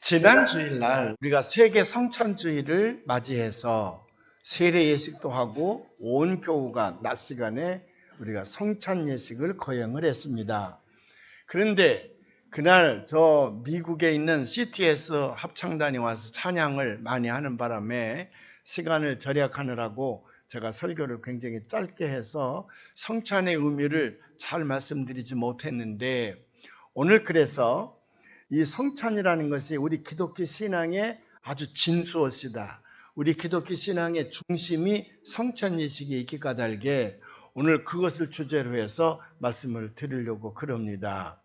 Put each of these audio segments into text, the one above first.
지난 주일날 우리가 세계 성찬주의를 맞이해서 세례 예식도 하고 온 교우가 낮 시간에 우리가 성찬 예식을 거행을 했습니다. 그런데 그날 저 미국에 있는 CTS 합창단이 와서 찬양을 많이 하는 바람에 시간을 절약하느라고 제가 설교를 굉장히 짧게 해서 성찬의 의미를 잘 말씀드리지 못했는데, 오늘 그래서 이 성찬이라는 것이 우리 기독교 신앙의 아주 진수엇이다. 우리 기독교 신앙의 중심이 성찬 예식에 있기 까닭에 오늘 그것을 주제로 해서 말씀을 드리려고 그럽니다.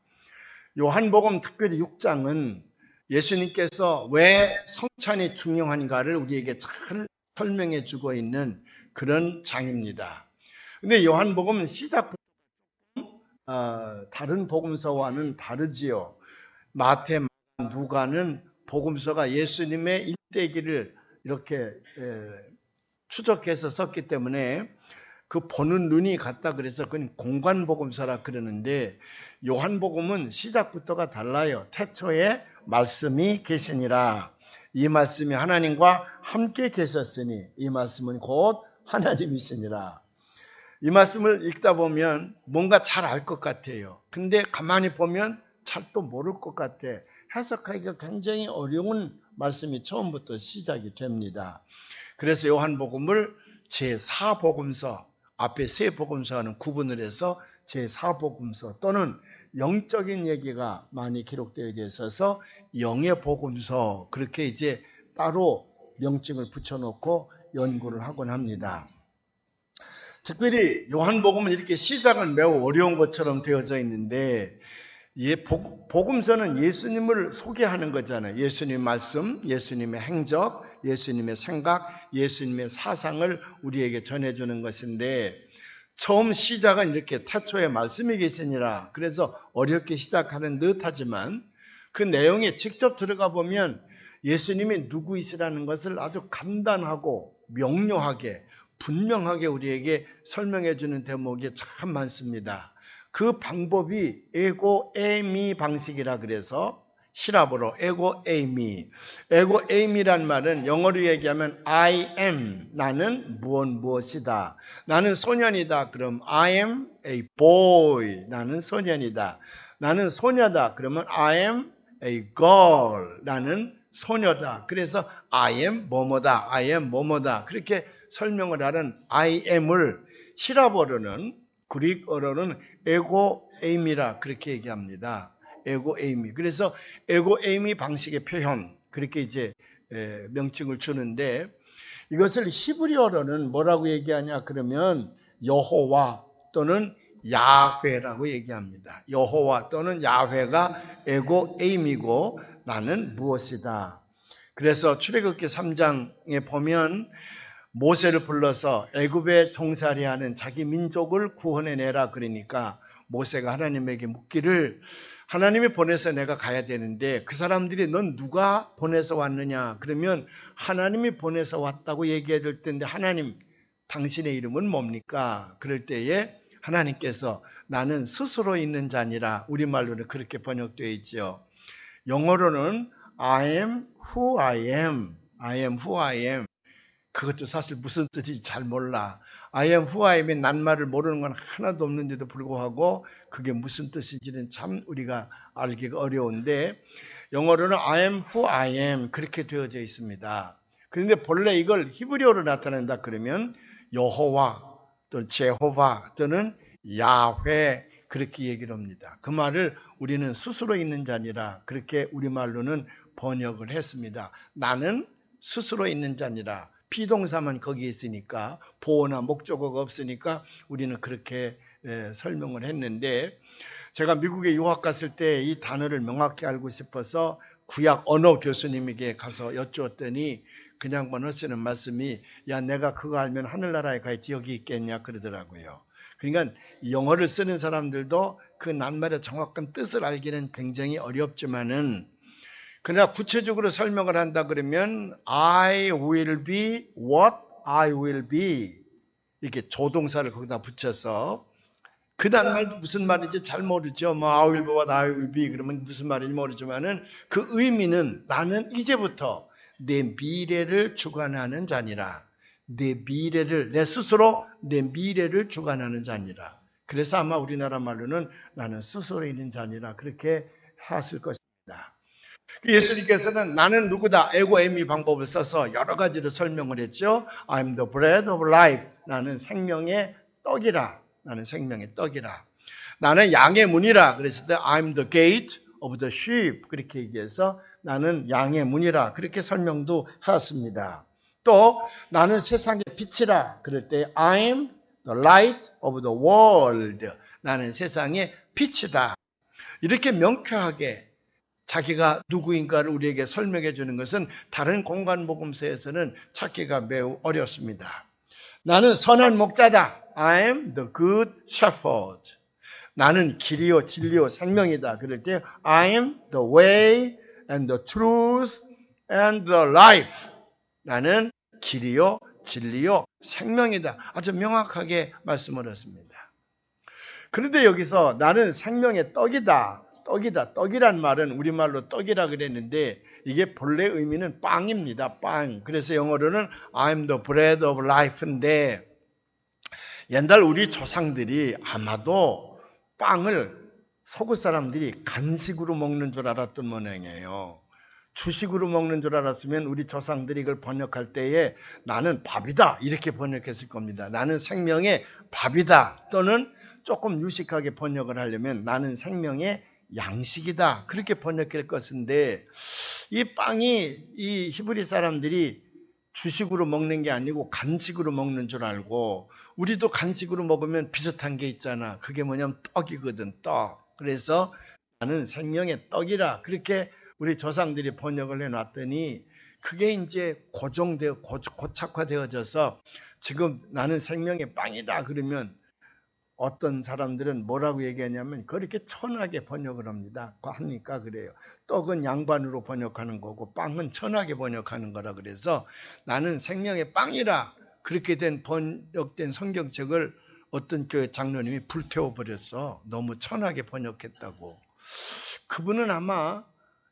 요한복음 특별히 6장은 예수님께서 왜 성찬이 중요한가를 우리에게 잘 설명해 주고 있는 그런 장입니다. 근데 요한복음은 시작부터 다른 복음서와는 다르지요. 마태, 누가는 복음서가 예수님의 일대기를 이렇게 추적해서 썼기 때문에 그 보는 눈이 같다 그래서 그건 공관복음서라 그러는데, 요한복음은 시작부터가 달라요. 태초에 말씀이 계시니라. 이 말씀이 하나님과 함께 계셨으니 이 말씀은 곧 하나님이시니라. 이 말씀을 읽다 보면 뭔가 잘 알 것 같아요. 근데 가만히 보면 잘 또 모를 것 같아. 해석하기가 굉장히 어려운 말씀이 처음부터 시작이 됩니다. 그래서 요한복음을 제4복음서, 앞에 세 복음서와는 구분을 해서 제4복음서 또는 영적인 얘기가 많이 기록되어 있어서 영의 복음서, 그렇게 이제 따로 명칭을 붙여놓고 연구를 하곤 합니다. 특별히 요한복음은 이렇게 시작은 매우 어려운 것처럼 되어져 있는데, 복음서는 예수님을 소개하는 거잖아요. 예수님의 말씀, 예수님의 행적, 예수님의 생각, 예수님의 사상을 우리에게 전해주는 것인데, 처음 시작은 이렇게 태초에 말씀이 계시니라. 그래서 어렵게 시작하는 듯하지만 그 내용에 직접 들어가 보면 예수님이 누구이시라는 것을 아주 간단하고 명료하게 분명하게 우리에게 설명해 주는 대목이 참 많습니다. 그 방법이 에고 에이미 방식이라 그래서 시랍어로 에고 에이미. 에고 에이미란 말은 영어로 얘기하면 I am, 나는 무엇이다. 나는 소년이다. 그럼 I am a boy, 나는 소년이다. 나는 소녀다. 그러면 I am a girl, 나는 소녀다. 그래서 I am 뭐뭐다. I am 뭐뭐다. 그렇게 설명을 하는 I am을 시랍어로는, 그릭어로는 에고 에이미라 그렇게 얘기합니다. 에고 에이미. 그래서 에고 에이미 방식의 표현, 그렇게 이제 명칭을 주는데, 이것을 히브리어로는 뭐라고 얘기하냐 그러면 여호와 또는 야훼라고 얘기합니다. 여호와 또는 야훼가 에고 에이미고 나는 무엇이다. 그래서 출애굽기 3장에 보면 모세를 불러서 애굽에 종살이하는 자기 민족을 구원해내라 그러니까 모세가 하나님에게 묻기를, 하나님이 보내서 내가 가야 되는데 그 사람들이 넌 누가 보내서 왔느냐 그러면 하나님이 보내서 왔다고 얘기해야 될 텐데, 하나님 당신의 이름은 뭡니까? 그럴 때에 하나님께서 나는 스스로 있는 자니라, 우리말로는 그렇게 번역되어 있죠. 영어로는 I am who I am. I am who I am. 그것도 사실 무슨 뜻인지 잘 몰라. I am who I am의 낱말을 모르는 건 하나도 없는데도 불구하고 그게 무슨 뜻인지는 참 우리가 알기가 어려운데, 영어로는 I am who I am 그렇게 되어져 있습니다. 그런데 본래 이걸 히브리어로 나타낸다 그러면 여호와 또는 제호바 또는 야훼 그렇게 얘기를 합니다. 그 말을 우리는 스스로 있는 자니라 그렇게 우리말로는 번역을 했습니다. 나는 스스로 있는 자니라. 비동사만 거기 있으니까, 보어나 목적어가 없으니까 우리는 그렇게 설명을 했는데, 제가 미국에 유학 갔을 때 이 단어를 명확히 알고 싶어서 구약 언어 교수님에게 가서 여쭈었더니 그냥 하시는 말씀이, 야 내가 그거 알면 하늘나라에 가 있지 여기 있겠냐 그러더라고요. 그러니까 영어를 쓰는 사람들도 그 낱말의 정확한 뜻을 알기는 굉장히 어렵지만은, 그러나 구체적으로 설명을 한다 그러면 I will be what I will be, 이렇게 조동사를 거기다 붙여서 그 다음 말도 무슨 말인지 잘 모르죠. 뭐 I will be what I will be 그러면 무슨 말인지 모르지만은 그 의미는 나는 이제부터 내 미래를 주관하는 자니라. 내 미래를 내 스스로 내 미래를 주관하는 자니라. 그래서 아마 우리나라 말로는 나는 스스로 있는 자니라 그렇게 했을 것입니다. 예수님께서는 나는 누구다 에고 에미 방법을 써서 여러 가지로 설명을 했죠. I'm the bread of life. 나는 생명의 떡이라. 나는 생명의 떡이라. 나는 양의 문이라. 그랬을 때 I'm the gate of the sheep. 그렇게 얘기해서 나는 양의 문이라. 그렇게 설명도 하였습니다. 또 나는 세상의 빛이라. 그럴 때 I'm the light of the world. 나는 세상의 빛이다. 이렇게 명쾌하게 자기가 누구인가를 우리에게 설명해 주는 것은 다른 공간 복음서에서는 찾기가 매우 어렵습니다. 나는 선한 목자다. I am the good shepherd. 나는 길이요 진리요 생명이다. 그럴 때 I am the way and the truth and the life. 나는 길이요 진리요 생명이다. 아주 명확하게 말씀을 했습니다. 그런데 여기서 나는 생명의 떡이다. 떡이란 말은 우리말로 떡이라 그랬는데 이게 본래 의미는 빵입니다. 빵. 그래서 영어로는 I'm the bread of life인데 옛날 우리 조상들이 아마도 빵을 서구 사람들이 간식으로 먹는 줄 알았던 모양이에요. 주식으로 먹는 줄 알았으면 우리 조상들이 이걸 번역할 때에 나는 밥이다 이렇게 번역했을 겁니다. 나는 생명의 밥이다 또는 조금 유식하게 번역을 하려면 나는 생명의 양식이다 그렇게 번역할 것인데 이 빵이 이 히브리 사람들이 주식으로 먹는 게 아니고 간식으로 먹는 줄 알고 우리도 간식으로 먹으면 비슷한 게 있잖아. 그게 뭐냐면 떡이거든. 떡. 그래서 나는 생명의 떡이라 그렇게 우리 조상들이 번역을 해놨더니 그게 이제 고착화되어져서 지금 나는 생명의 빵이다 그러면 어떤 사람들은 뭐라고 얘기하냐면 그렇게 천하게 번역을 합니다. 하니까 그래요. 떡은 양반으로 번역하는 거고 빵은 천하게 번역하는 거라 그래서 나는 생명의 빵이라 그렇게 된 번역된 성경책을 어떤 교회 장로님이 불태워버렸어. 너무 천하게 번역했다고. 그분은 아마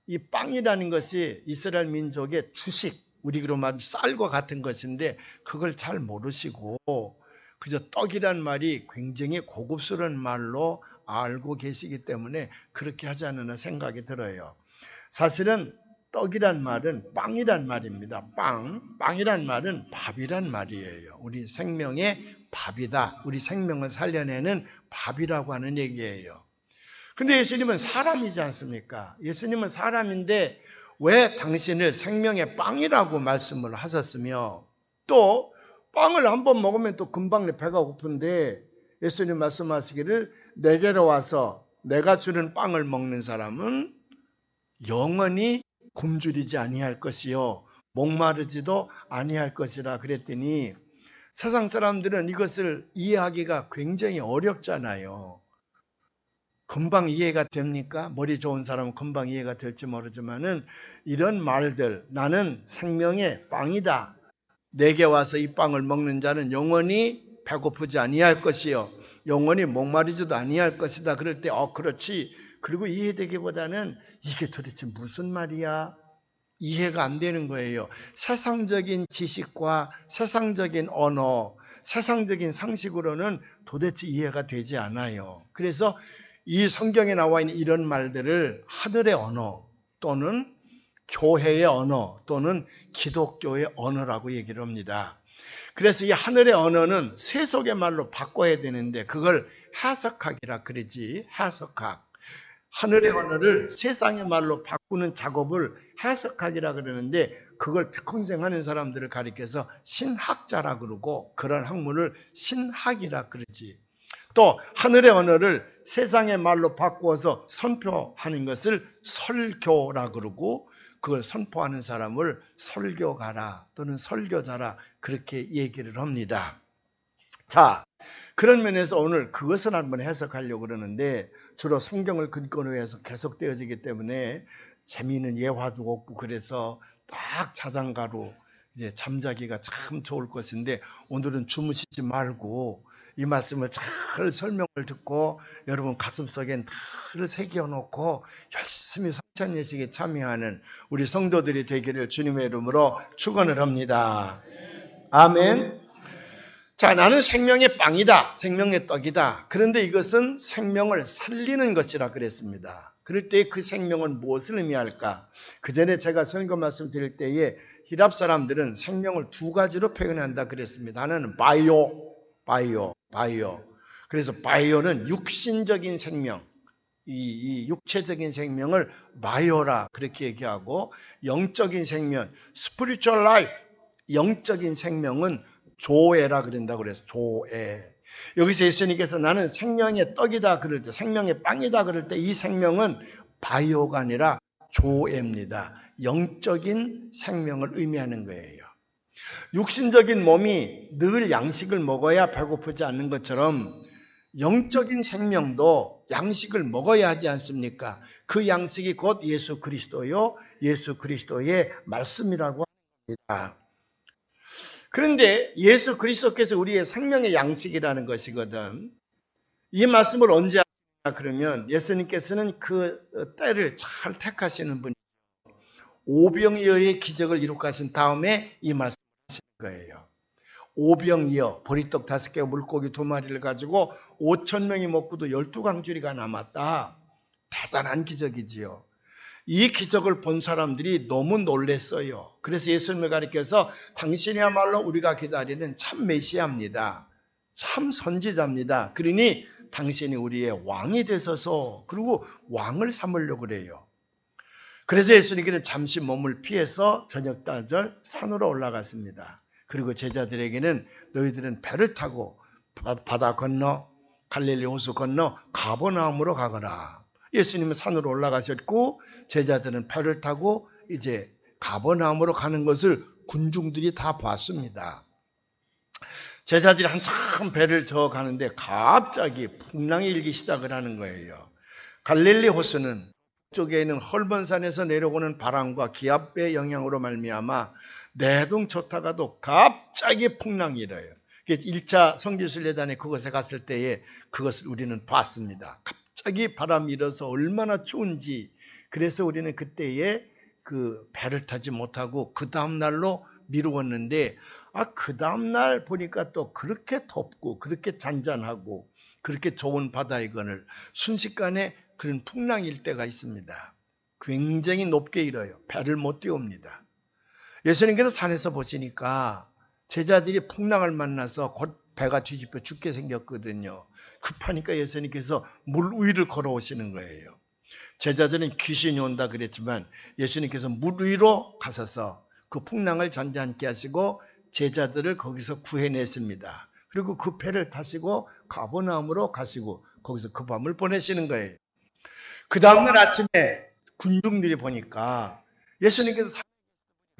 이 빵이라는 것이 이스라엘 민족의 주식, 우리로 말하면 쌀과 같은 것인데 그걸 잘 모르시고 그저 떡이란 말이 굉장히 고급스러운 말로 알고 계시기 때문에 그렇게 하지 않나 생각이 들어요. 사실은 떡이란 말은 빵이란 말입니다. 빵이란 말은 밥이란 말이에요. 우리 생명의 밥이다. 우리 생명을 살려내는 밥이라고 하는 얘기예요. 근데 예수님은 사람이지 않습니까? 예수님은 사람인데 왜 당신을 생명의 빵이라고 말씀을 하셨으며 또 빵을 한번 먹으면 또 금방 내 배가 고픈데 예수님 말씀하시기를 내게로 와서 내가 주는 빵을 먹는 사람은 영원히 굶주리지 아니할 것이요 목마르지도 아니할 것이라 그랬더니 세상 사람들은 이것을 이해하기가 굉장히 어렵잖아요. 금방 이해가 됩니까? 머리 좋은 사람은 금방 이해가 될지 모르지만은 이런 말들 나는 생명의 빵이다. 내게 와서 이 빵을 먹는 자는 영원히 배고프지 아니할 것이요 영원히 목마르지도 아니할 것이다. 그럴 때 그렇지. 그리고 이해되기보다는 이게 도대체 무슨 말이야? 이해가 안 되는 거예요. 세상적인 지식과 세상적인 언어, 세상적인 상식으로는 도대체 이해가 되지 않아요. 그래서 이 성경에 나와 있는 이런 말들을 하늘의 언어 또는 교회의 언어 또는 기독교의 언어라고 얘기를 합니다. 그래서 이 하늘의 언어는 세속의 말로 바꿔야 되는데 그걸 해석학이라 그러지. 해석학. 하늘의 언어를 세상의 말로 바꾸는 작업을 해석학이라 그러는데 그걸 평생 하는 사람들을 가리켜서 신학자라 그러고 그런 학문을 신학이라 그러지. 또 하늘의 언어를 세상의 말로 바꾸어서 선포하는 것을 설교라 그러고 그걸 선포하는 사람을 설교가라 또는 설교자라 그렇게 얘기를 합니다. 자, 그런 면에서 오늘 그것을 한번 해석하려고 그러는데 주로 성경을 근거로 해서 계속되어지기 때문에 재미있는 예화도 없고 그래서 딱 자장가로 이제 잠자기가 참 좋을 것인데 오늘은 주무시지 말고 이 말씀을 잘 설명을 듣고 여러분 가슴속에 늘 새겨놓고 열심히 성찬 예식에 참여하는 우리 성도들이 되기를 주님의 이름으로 축원을 합니다. 아멘. 자, 나는 생명의 빵이다. 생명의 떡이다. 그런데 이것은 생명을 살리는 것이라 그랬습니다. 그럴 때 그 생명은 무엇을 의미할까? 그 전에 제가 설교 말씀 드릴 때에 히랍 사람들은 생명을 두 가지로 표현한다 그랬습니다. 하나는 바이오. 그래서 바이오는 육신적인 생명, 이 육체적인 생명을 바이오라 그렇게 얘기하고, 영적인 생명, spiritual life, 영적인 생명은 조에라 그런다고 그래서 조에. 여기서 예수님께서 나는 생명의 떡이다 그럴 때, 생명의 빵이다 그럴 때 이 생명은 바이오가 아니라 조에입니다. 영적인 생명을 의미하는 거예요. 육신적인 몸이 늘 양식을 먹어야 배고프지 않는 것처럼 영적인 생명도 양식을 먹어야 하지 않습니까? 그 양식이 곧 예수 그리스도요, 예수 그리스도의 말씀이라고 합니다. 그런데 예수 그리스도께서 우리의 생명의 양식이라는 것이거든. 이 말씀을 언제 하냐 그러면 예수님께서는 그 때를 잘 택하시는 분이에요. 오병이어의 기적을 이룩하신 다음에 이 말씀을 하시는 거예요. 오병이어, 보리떡 5개, 물고기 2마리를 가지고 5,000명이 먹고도 12광주리가 남았다. 대단한 기적이지요. 이 기적을 본 사람들이 너무 놀랐어요. 그래서 예수님을 가리켜서 당신이야말로 우리가 기다리는 참 메시아입니다. 참 선지자입니다. 그러니 당신이 우리의 왕이 되셔서, 그리고 왕을 삼으려고 그래요. 그래서 예수님께는 잠시 몸을 피해서 저녁다절 산으로 올라갔습니다. 그리고 제자들에게는 너희들은 배를 타고 바다 건너 갈릴리 호수 건너 가버나움으로 가거라. 예수님은 산으로 올라가셨고 제자들은 배를 타고 이제 가버나움으로 가는 것을 군중들이 다 봤습니다. 제자들이 한참 배를 저어 가는데 갑자기 풍랑이 일기 시작을 하는 거예요. 갈릴리 호수는 쪽에 있는 헐번산에서 내려오는 바람과 기압의 영향으로 말미암아 내동초타가도 갑자기 풍랑이 일어요. 1차 성지순례단에 그곳에 갔을 때에 그것을 우리는 봤습니다. 갑자기 바람이 일어서 얼마나 추운지. 그래서 우리는 그때에 그 배를 타지 못하고 그 다음날로 미루었는데, 그 다음날 보니까 또 그렇게 덥고 그렇게 잔잔하고 그렇게 좋은 바다이건을 순식간에 그런 풍랑일 때가 있습니다. 굉장히 높게 일어요. 배를 못 띄웁니다. 예수님께서 산에서 보시니까 제자들이 풍랑을 만나서 곧 배가 뒤집혀 죽게 생겼거든요. 급하니까 예수님께서 물 위를 걸어오시는 거예요. 제자들은 귀신이 온다 그랬지만 예수님께서 물 위로 가셔서 그 풍랑을 잔잔케 하시고 제자들을 거기서 구해냈습니다. 그리고 그 배를 타시고 가버나움으로 가시고 거기서 그 밤을 보내시는 거예요. 그 다음날 아침에 군중들이 보니까 예수님께서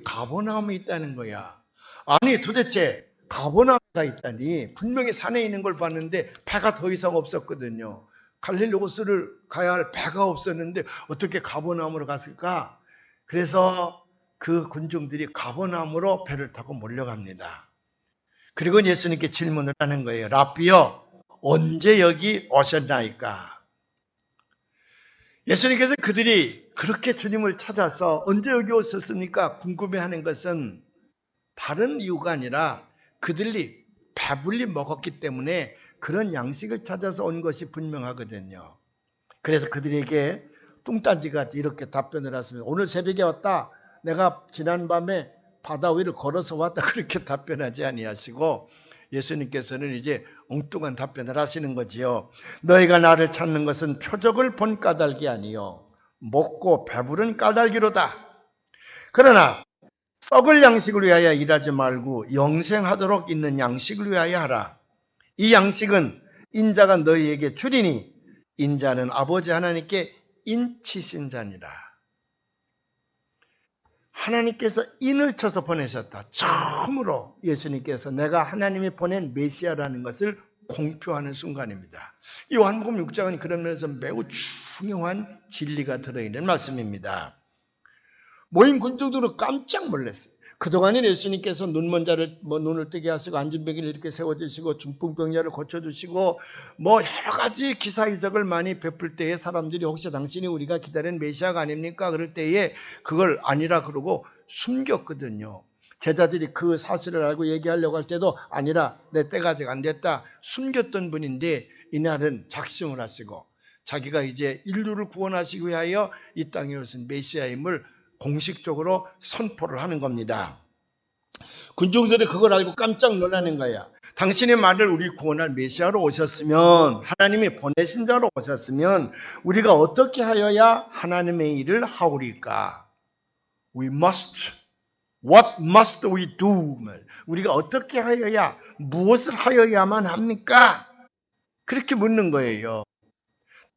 가버나움에 있다는 거야. 아니 도대체 가버나움에 있다니, 분명히 산에 있는 걸 봤는데 배가 더 이상 없었거든요. 갈릴리 호수를 가야 할 배가 없었는데 어떻게 가버나움으로 갔을까? 그래서 그 군중들이 가버나움으로 배를 타고 몰려갑니다. 그리고 예수님께 질문을 하는 거예요. 라비여, 언제 여기 오셨나이까? 예수님께서 그들이 그렇게 주님을 찾아서 언제 여기 오셨습니까? 궁금해하는 것은 다른 이유가 아니라 그들이 배불리 먹었기 때문에 그런 양식을 찾아서 온 것이 분명하거든요. 그래서 그들에게 뚱딴지가 이렇게 답변을 하십니다. 오늘 새벽에 왔다. 내가 지난밤에 바다 위를 걸어서 왔다. 그렇게 답변하지 아니하시고 예수님께서는 이제 엉뚱한 답변을 하시는 거지요. 너희가 나를 찾는 것은 표적을 본 까닭이 아니요 먹고 배부른 까닭이로다. 그러나 썩을 양식을 위하여 일하지 말고 영생하도록 있는 양식을 위하여 하라. 이 양식은 인자가 너희에게 주리니 인자는 아버지 하나님께 인치신 자니라. 하나님께서 인을 쳐서 보내셨다. 처음으로 예수님께서 내가 하나님이 보낸 메시아라는 것을 공표하는 순간입니다. 요한복음 6장은 그런 면에서 매우 중요한 진리가 들어있는 말씀입니다. 모인 군중들은 깜짝 놀랐어요. 그동안에 예수님께서 눈먼 자를 눈을 뜨게 하시고 안진뱅이를 이렇게 세워주시고 중풍병자를 고쳐주시고 여러 가지 기사이적을 많이 베풀 때에 사람들이 혹시 당신이 우리가 기다리는 메시아가 아닙니까? 그럴 때에 그걸 아니라 그러고 숨겼거든요. 제자들이 그 사실을 알고 얘기하려고 할 때도 아니라 내 때가 아직 안 됐다 숨겼던 분인데 이날은 작심을 하시고 자기가 이제 인류를 구원하시기 위하여 이 땅에 오신 메시아임을 공식적으로 선포를 하는 겁니다. 군중들이 그걸 알고 깜짝 놀라는 거야. 당신의 말을 우리 구원할 메시아로 오셨으면, 하나님이 보내신 자로 오셨으면 우리가 어떻게 하여야 하나님의 일을 하오리까? What must we do? 우리가 어떻게 하여야, 무엇을 하여야만 합니까? 그렇게 묻는 거예요.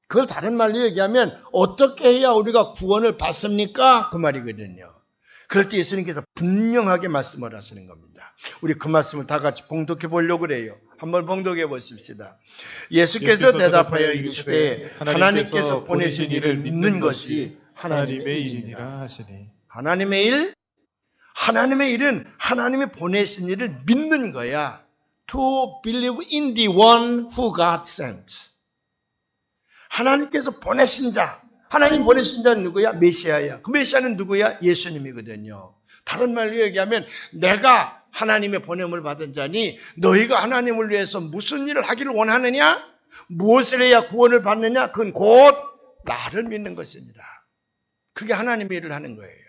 그걸 다른 말로 얘기하면 어떻게 해야 우리가 구원을 받습니까? 그 말이거든요. 그럴 때 예수님께서 분명하게 말씀을 하시는 겁니다. 우리 그 말씀을 다 같이 봉독해 보려고 그래요. 한번 봉독해 보십시다. 예수께서 대답하여 이르시되 하나님께서 보내신 일을 믿는 것이 하나님의 일이니라 하시니. 하나님의 일? 하나님의 일은 하나님이 보내신 일을 믿는 거야. To believe in the one who God sent. 하나님께서 보내신 자, 하나님 보내신 자는 누구야? 메시아야. 그 메시아는 누구야? 예수님이거든요. 다른 말로 얘기하면 내가 하나님의 보냄을 받은 자니 너희가 하나님을 위해서 무슨 일을 하기를 원하느냐? 무엇을 해야 구원을 받느냐? 그건 곧 나를 믿는 것이니라. 그게 하나님의 일을 하는 거예요.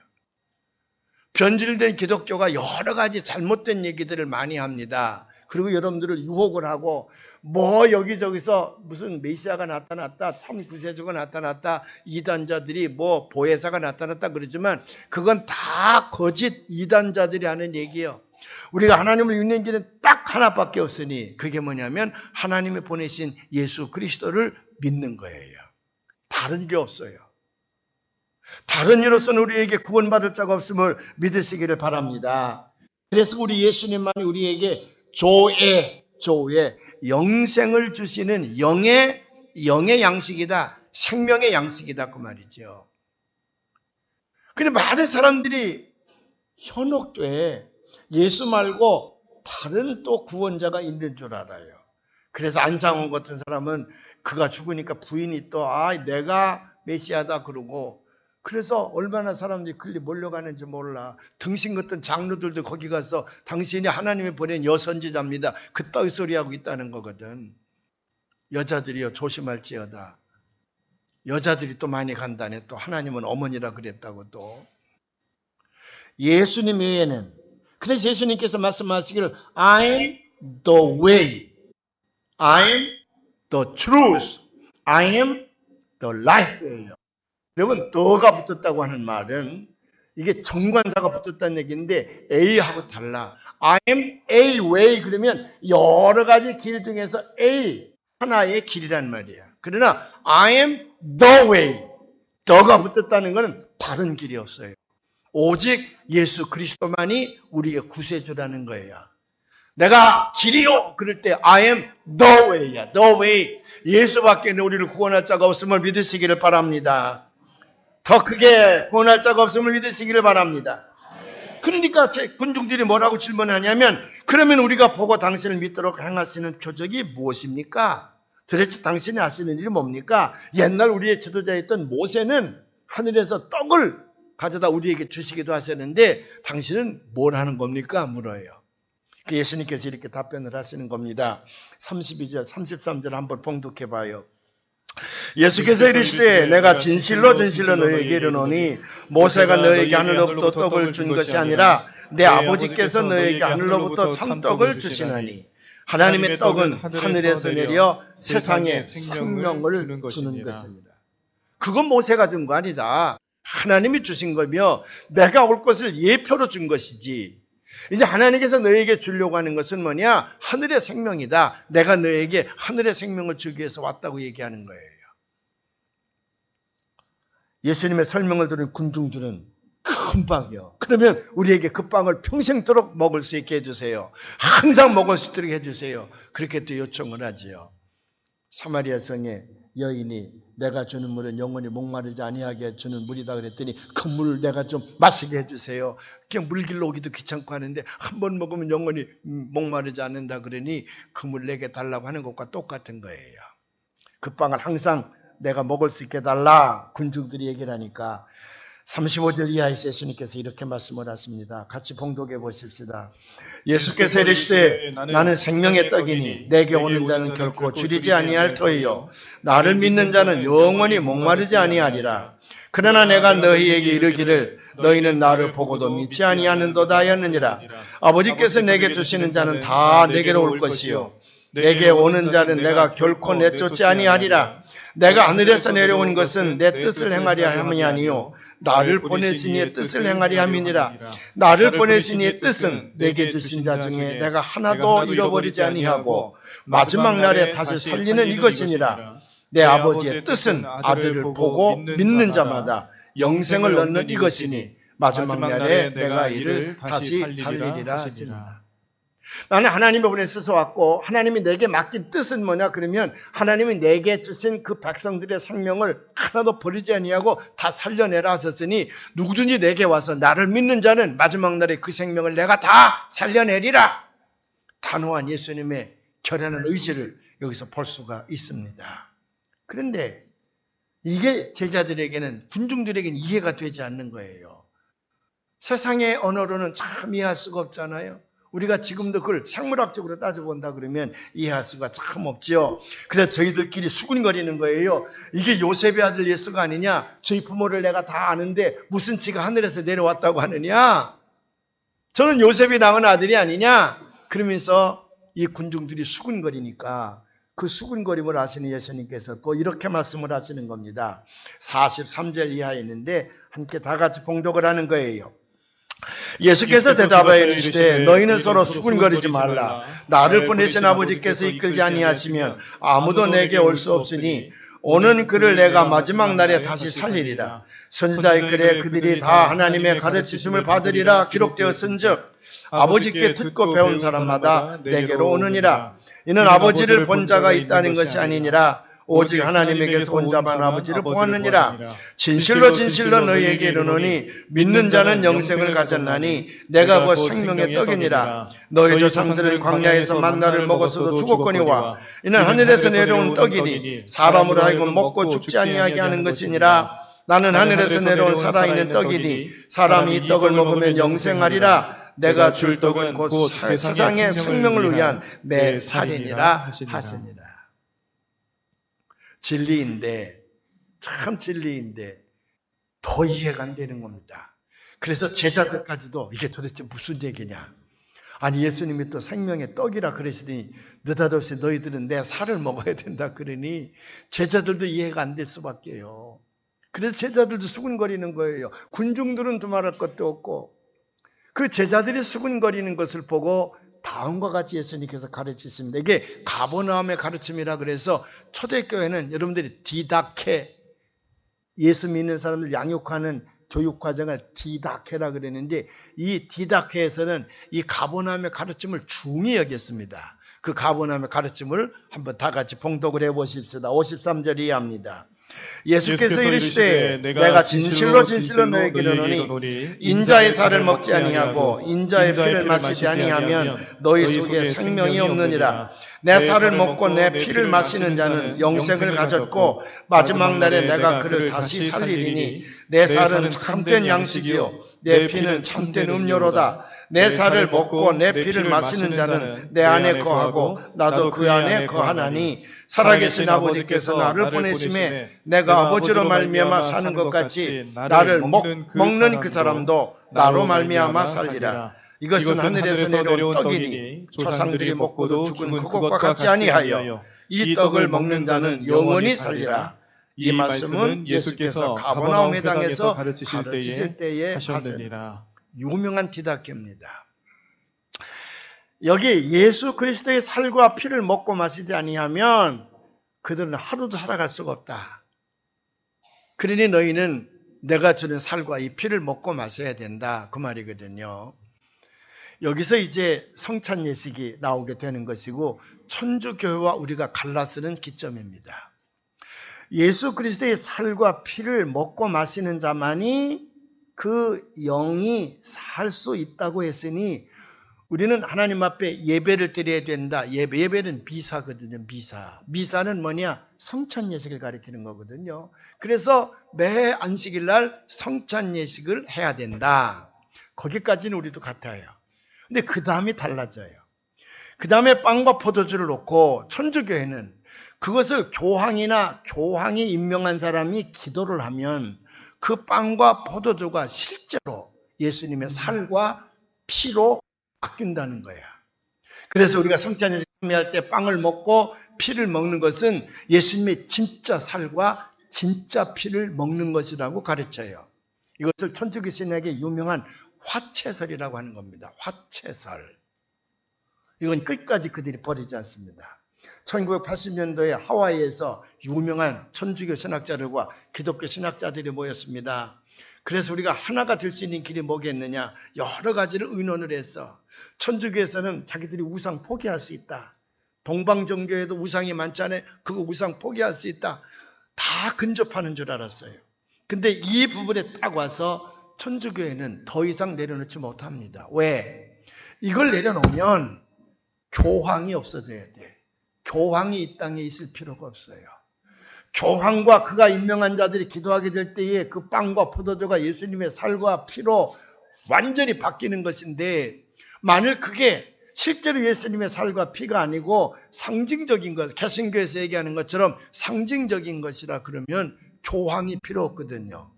변질된 기독교가 여러 가지 잘못된 얘기들을 많이 합니다. 그리고 여러분들을 유혹을 하고 여기저기서 무슨 메시아가 나타났다, 참 구세주가 나타났다, 이단자들이 보혜사가 나타났다 그러지만 그건 다 거짓 이단자들이 하는 얘기예요. 우리가 하나님을 믿는 길은 딱 하나밖에 없으니 그게 뭐냐면 하나님이 보내신 예수 그리스도를 믿는 거예요. 다른 게 없어요. 다른 이로서는 우리에게 구원받을 자가 없음을 믿으시기를 바랍니다. 그래서 우리 예수님만이 우리에게 조의 영생을 주시는 영의 양식이다. 생명의 양식이다. 그 말이죠. 근데 많은 사람들이 현혹돼 예수 말고 다른 또 구원자가 있는 줄 알아요. 그래서 안상원 같은 사람은 그가 죽으니까 부인이 또 내가 메시아다 그러고 그래서 얼마나 사람들이 글리 몰려가는지 몰라. 등신 같은 장로들도 거기 가서 당신이 하나님이 보낸 여선지자입니다. 그 따위 소리하고 있다는 거거든. 여자들이요 조심할지어다. 여자들이 또 많이 간다네. 또 하나님은 어머니라 그랬다고 또. 예수님 외에는. 그래서 예수님께서 말씀하시기를 I'm the way, I'm the truth, I am the life예요. 여러분, 더가 붙었다고 하는 말은 이게 정관사가 붙었다는 얘기인데 A하고 달라. I am a way 그러면 여러 가지 길 중에서 A 하나의 길이란 말이야. 그러나 I am the way 더가 붙었다는 것은 다른 길이 없어요. 오직 예수 그리스도만이 우리의 구세주라는 거예요. 내가 길이요 그럴 때 I am the way야. The way. 예수밖에 우리를 구원할 자가 없음을 믿으시기를 바랍니다. 더 크게 구원할 자가 없음을 믿으시기를 바랍니다. 그러니까 군중들이 뭐라고 질문하냐면 그러면 우리가 보고 당신을 믿도록 행하시는 표적이 무엇입니까? 도대체 당신이 하시는 일이 뭡니까? 옛날 우리의 지도자였던 모세는 하늘에서 떡을 가져다 우리에게 주시기도 하셨는데 당신은 뭘 하는 겁니까? 물어요. 예수님께서 이렇게 답변을 하시는 겁니다. 32절, 33절 한번 봉독해 봐요. 예수께서 이르시되 내가 진실로 너희에게 이르노니 모세가 너희에게 하늘로부터 떡을 준 것이 아니라 내 아버지께서 너희에게 하늘로부터 참떡을 주시나니 하나님의 떡은 하늘에서 내려 세상에 생명을 주는 것입니다. 그건 모세가 준 거 아니다. 하나님이 주신 거며 내가 올 것을 예표로 준 것이지. 이제 하나님께서 너희에게 주려고 하는 것은 뭐냐? 하늘의 생명이다. 내가 너희에게 하늘의 생명을 주기 위해서 왔다고 얘기하는 거예요. 예수님의 설명을 들은 군중들은 큰 빵이요. 그러면 우리에게 그 빵을 평생도록 먹을 수 있게 해주세요. 항상 먹을 수 있도록 해주세요. 그렇게 또 요청을 하지요. 사마리아 성에 여인이 내가 주는 물은 영원히 목마르지 아니하게 주는 물이다 그랬더니 그 물을 내가 좀 마시게 해주세요. 그냥 물 길러 오기도 귀찮고 하는데 한 번 먹으면 영원히 목마르지 않는다 그러니 그 물 내게 달라고 하는 것과 똑같은 거예요. 그 빵을 항상 내가 먹을 수 있게 달라 군중들이 얘기를 하니까 35절 이하에서 예수님께서 이렇게 말씀을 하십니다. 같이 봉독해 보십시다. 예수께서 이르시되 나는 생명의 떡이니 내게 오는 자는 결코 줄이지 아니할 터이요 나를 믿는 자는 영원히 목마르지 아니하리라. 그러나 내가 너희에게 이르기를 너희는 나를 보고도 믿지 아니하는도다 하였느니라. 아버지께서 내게 주시는 자는 다 내게로 올 것이요 내게 오는 자는 내가 결코 내쫓지 아니하리라. 내가 하늘에서 내려온 것은 내 뜻을 행하려 함이 아니요 나를 보내신 이의 뜻을 행하리 함이니라. 나를 보내신 이의 뜻은 내게 주신 자 중에 내가 하나도 잃어버리지 아니하고 마지막 날에 다시 살리는 이것이니라. 내 아버지의 뜻은 아들을 보고 믿는 자마다 영생을 얻는 이것이니 마지막 날에 내가 이를 다시 살리리라 하시니라. 나는 하나님의 분에 있어서 왔고 하나님이 내게 맡긴 뜻은 뭐냐 그러면 하나님이 내게 주신 그 백성들의 생명을 하나도 버리지 아니하고 다 살려내라 하셨으니 누구든지 내게 와서 나를 믿는 자는 마지막 날에 그 생명을 내가 다 살려내리라. 단호한 예수님의 결연한 의지를 여기서 볼 수가 있습니다. 그런데 이게 제자들에게는 군중들에게는 이해가 되지 않는 거예요. 세상의 언어로는 참 이해할 수가 없잖아요. 우리가 지금도 그걸 생물학적으로 따져본다 그러면 이해할 수가 참 없죠. 그래서 저희들끼리 수군거리는 거예요. 이게 요셉의 아들 예수가 아니냐? 저희 부모를 내가 다 아는데 무슨 지가 하늘에서 내려왔다고 하느냐? 저는 요셉이 낳은 아들이 아니냐? 그러면서 이 군중들이 수군거리니까 그 수군거림을 아시는 예수님께서 또 이렇게 말씀을 하시는 겁니다. 43절 이하에 있는데 함께 다 같이 봉독을 하는 거예요. 예수께서 대답하여 이르시되 너희는 서로 수군거리지 말라. 나를 보내신 아버지께서 이끌지 아니하시면 아무도 내게 올 수 없으니 오는 그를 내가 마지막 날에 다시 살리리라. 선지자의 글에 그들이 다 하나님의 가르치심을 받으리라 기록되었은즉 아버지께 듣고 배운 사람마다 내게로 오느니라. 이는 아버지를 본 자가 있다는 것이 아니니라. 오직 하나님에게서 온 자만 아버지를 보았느니라. 진실로 진실로 너희에게 이르노니 믿는 자는 영생을 가졌나니 내가 그 생명의 떡이니라. 너희 조상들은 광야에서 만나를 먹었어도 죽었거니와 이는 하늘에서 내려온 떡이니 사람으로 하여금 먹고 죽지 아니하게 하는 것이니라. 나는 하늘에서 내려온 살아있는 떡이니 사람이 이 떡을 먹으면 영생하리라. 내가 줄 떡은 곧 세상의 생명을 위한 내 살이니라 하시니라. 진리인데 참 진리인데 더 이해가 안 되는 겁니다. 그래서 제자들까지도 이게 도대체 무슨 얘기냐. 아니 예수님이 또 생명의 떡이라 그러시더니 느닷없이 너희들은 내 살을 먹어야 된다 그러니 제자들도 이해가 안 될 수밖에요. 그래서 제자들도 수군거리는 거예요. 군중들은 두말할 것도 없고 그 제자들이 수군거리는 것을 보고 다음과 같이 예수님께서 가르치십니다. 이게 가버나움의 가르침이라 그래서 초대교회는 여러분들이 디다케, 예수 믿는 사람들 양육하는 교육과정을 디다케라 그랬는데 이 디다케에서는 이 가버나움의 가르침을 중히 여겼습니다. 그 가버나움의 가르침을 한번 다 같이 봉독을 해보십시다. 53절 이해합니다. 예수께서 이르시되 내가 진실로 진실로 너에게 이르노니 인자의 살을 먹지 아니하고 인자의 피를 마시지 아니하면 너희 속에 생명이 없느니라. 내 살을 먹고 내 피를 마시는 자는 영생을 가졌고 마지막 날에 내가 그를 다시 살리리니 내 살은 참된 양식이요 내 피는 참된 음료로다. 내 살을 먹고 내 피를 마시는 자는 내 안에 거하고 나도 그 안에 거하나니 살아계신 아버지께서 나를 보내심에 내가 아버지로 말미암아 사는 것 같이 나를 먹는 그 사람도 나로 말미암아 살리라. 이것은 하늘에서 내려온 떡이니 조상들이 먹고도 죽은 그것과 같지 아니하여 이 떡을 먹는 자는 영원히 살리라. 이 말씀은 예수께서 가버나움 회당에서 가르치실 때에 하셨느니라. 유명한 디다케입니다. 여기 예수 그리스도의 살과 피를 먹고 마시지 아니하면 그들은 하루도 살아갈 수가 없다. 그러니 너희는 내가 주는 살과 이 피를 먹고 마셔야 된다. 그 말이거든요. 여기서 이제 성찬 예식이 나오게 되는 것이고 천주교회와 우리가 갈라서는 기점입니다. 예수 그리스도의 살과 피를 먹고 마시는 자만이 그 영이 살 수 있다고 했으니 우리는 하나님 앞에 예배를 드려야 된다. 예배는 미사거든요. 미사는 뭐냐? 성찬 예식을 가리키는 거거든요. 그래서 매 안식일 날 성찬 예식을 해야 된다. 거기까지는 우리도 같아요. 근데 그 다음이 달라져요. 그 다음에 빵과 포도주를 놓고 천주교회는 그것을 교황이 임명한 사람이 기도를 하면 그 빵과 포도주가 실제로 예수님의 살과 피로 바뀐다는 거야. 그래서 우리가 성찬예식 참여할 때 빵을 먹고 피를 먹는 것은 예수님의 진짜 살과 진짜 피를 먹는 것이라고 가르쳐요. 이것을 천주교 신학의 유명한 화채설이라고 하는 겁니다. 화채설. 이건 끝까지 그들이 버리지 않습니다. 1980년도에 하와이에서 유명한 천주교 신학자들과 기독교 신학자들이 모였습니다. 그래서 우리가 하나가 될 수 있는 길이 뭐겠느냐? 여러 가지를 의논을 해서 천주교에서는 자기들이 우상 포기할 수 있다. 동방종교에도 우상이 많잖아요. 그거 우상 포기할 수 있다. 다 근접하는 줄 알았어요. 근데 이 부분에 딱 와서 천주교회는 더 이상 내려놓지 못합니다. 왜? 이걸 내려놓으면 교황이 없어져야 돼. 교황이 이 땅에 있을 필요가 없어요. 교황과 그가 임명한 자들이 기도하게 될 때에 그 빵과 포도주가 예수님의 살과 피로 완전히 바뀌는 것인데 만일 그게 실제로 예수님의 살과 피가 아니고 상징적인 것, 개신교에서 얘기하는 것처럼 상징적인 것이라 그러면 교황이 필요 없거든요.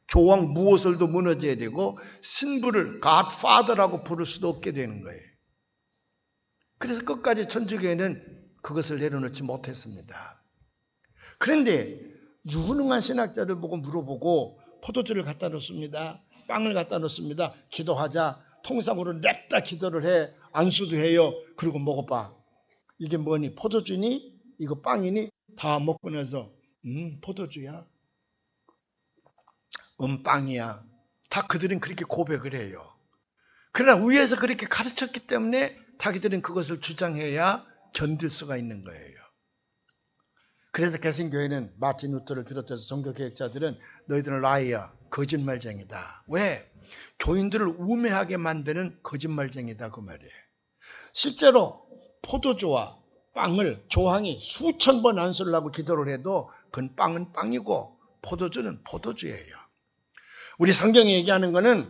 교황 무엇을도 무너져야 되고 신부를 Godfather라고 부를 수도 없게 되는 거예요. 그래서 끝까지 천주교회는 그것을 내려놓지 못했습니다. 그런데 유능한 신학자들 보고 물어보고 포도주를 갖다 놓습니다. 빵을 갖다 놓습니다. 기도하자. 통상으로 냅다 기도를 해. 안수도 해요. 그리고 먹어봐. 이게 뭐니? 포도주니? 이거 빵이니? 다 먹고 나서 포도주야. 빵이야. 다 그들은 그렇게 고백을 해요. 그러나 위에서 그렇게 가르쳤기 때문에 자기들은 그것을 주장해야 견딜 수가 있는 거예요. 그래서 개신교회는 마틴 루터를 비롯해서 종교개혁자들은 너희들은 라이어, 거짓말쟁이다. 왜? 교인들을 우매하게 만드는 거짓말쟁이다 그 말이에요. 실제로 포도주와 빵을 교황이 수천 번 안수를 하고 기도를 해도 그건 빵은 빵이고 포도주는 포도주예요. 우리 성경이 얘기하는 거는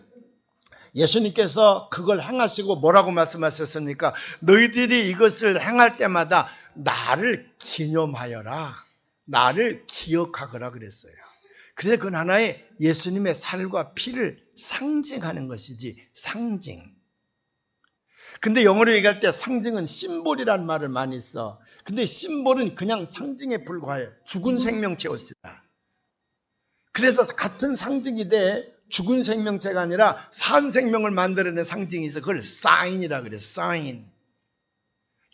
예수님께서 그걸 행하시고 뭐라고 말씀하셨습니까? 너희들이 이것을 행할 때마다 나를 기념하여라. 나를 기억하거라 그랬어요. 그래서 그건 하나의 예수님의 살과 피를 상징하는 것이지 상징. 근데 영어로 얘기할 때 상징은 심볼이라는 말을 많이 써. 근데 심볼은 그냥 상징에 불과해요. 죽은 생명체를 쓰다. 그래서 같은 상징이 돼 죽은 생명체가 아니라 산 생명을 만들어낸 상징이 있어. 그걸 사인이라 그래요. 사인.